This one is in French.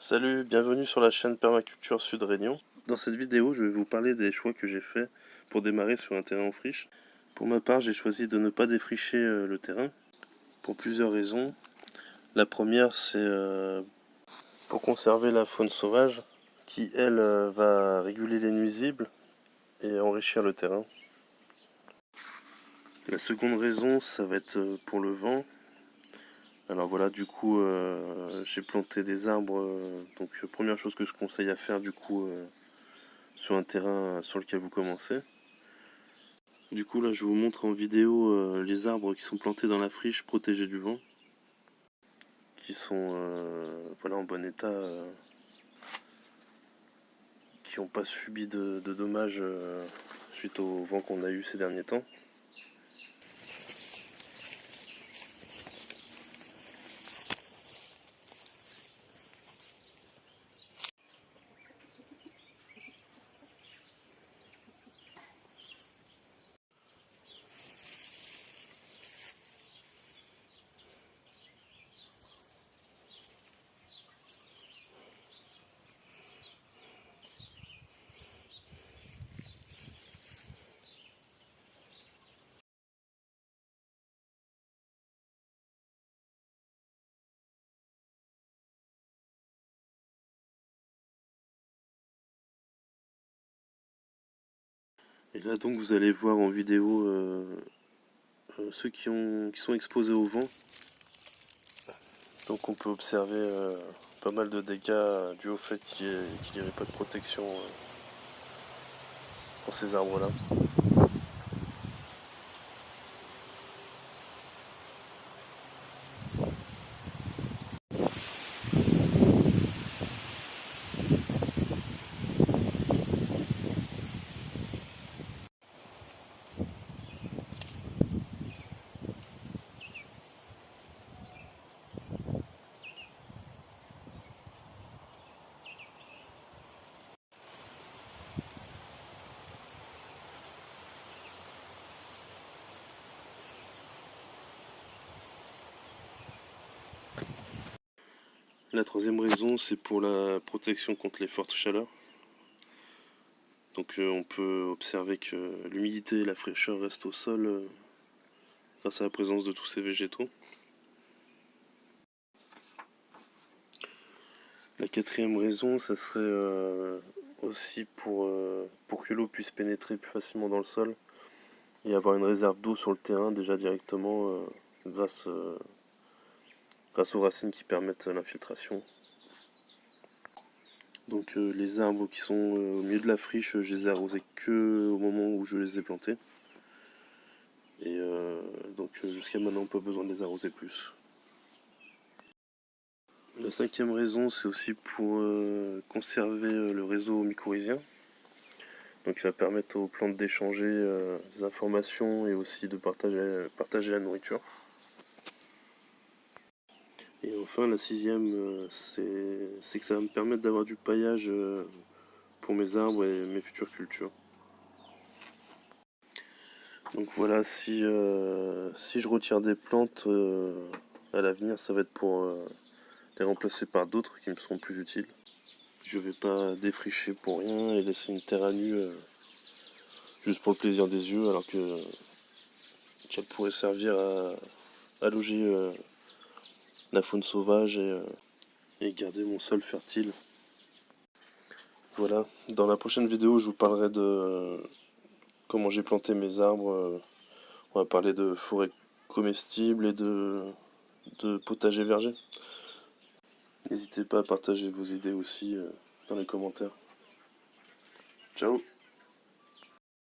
Salut, bienvenue sur la chaîne Permaculture Sud Réunion. Dans cette vidéo, je vais vous parler des choix que j'ai faits pour démarrer sur un terrain en friche. Pour ma part, j'ai choisi de ne pas défricher le terrain pour plusieurs raisons. La première, c'est pour conserver la faune sauvage qui, elle, va réguler les nuisibles et enrichir le terrain. La seconde raison, ça va être pour le vent. Alors voilà, du coup, j'ai planté des arbres. Donc, première chose que je conseille à faire, du coup, sur un terrain sur lequel vous commencez. Du coup, là, je vous montre en vidéo les arbres qui sont plantés dans la friche, protégés du vent, qui sont voilà, en bon état, qui n'ont pas subi de dommages suite au vent qu'on a eu ces derniers temps. Et là, donc, vous allez voir en vidéo ceux qui sont exposés au vent. Donc, on peut observer pas mal de dégâts dus au fait qu'il n'y avait pas de protection pour ces arbres-là. La troisième raison, c'est pour la protection contre les fortes chaleurs. Donc on peut observer que l'humidité et la fraîcheur restent au sol grâce à la présence de tous ces végétaux. La quatrième raison, ça serait aussi pour que l'eau puisse pénétrer plus facilement dans le sol et avoir une réserve d'eau sur le terrain déjà directement grâce aux racines qui permettent l'infiltration. Donc les arbres qui sont au milieu de la friche, je les ai arrosés que au moment où je les ai plantés. Et donc jusqu'à maintenant, pas besoin de les arroser plus. La cinquième raison, c'est aussi pour conserver le réseau mycorhizien. Donc il va permettre aux plantes d'échanger des informations et aussi de partager la nourriture. Et enfin, la sixième, c'est que ça va me permettre d'avoir du paillage pour mes arbres et mes futures cultures. Donc voilà, si je retire des plantes à l'avenir, ça va être pour les remplacer par d'autres qui me seront plus utiles. Je vais pas défricher pour rien et laisser une terre à nu juste pour le plaisir des yeux, alors que ça pourrait servir à loger la faune sauvage et garder mon sol fertile. Voilà, dans la prochaine vidéo, je vous parlerai de comment j'ai planté mes arbres. On va parler de forêt comestible et de potager verger. N'hésitez pas à partager vos idées aussi dans les commentaires. Ciao!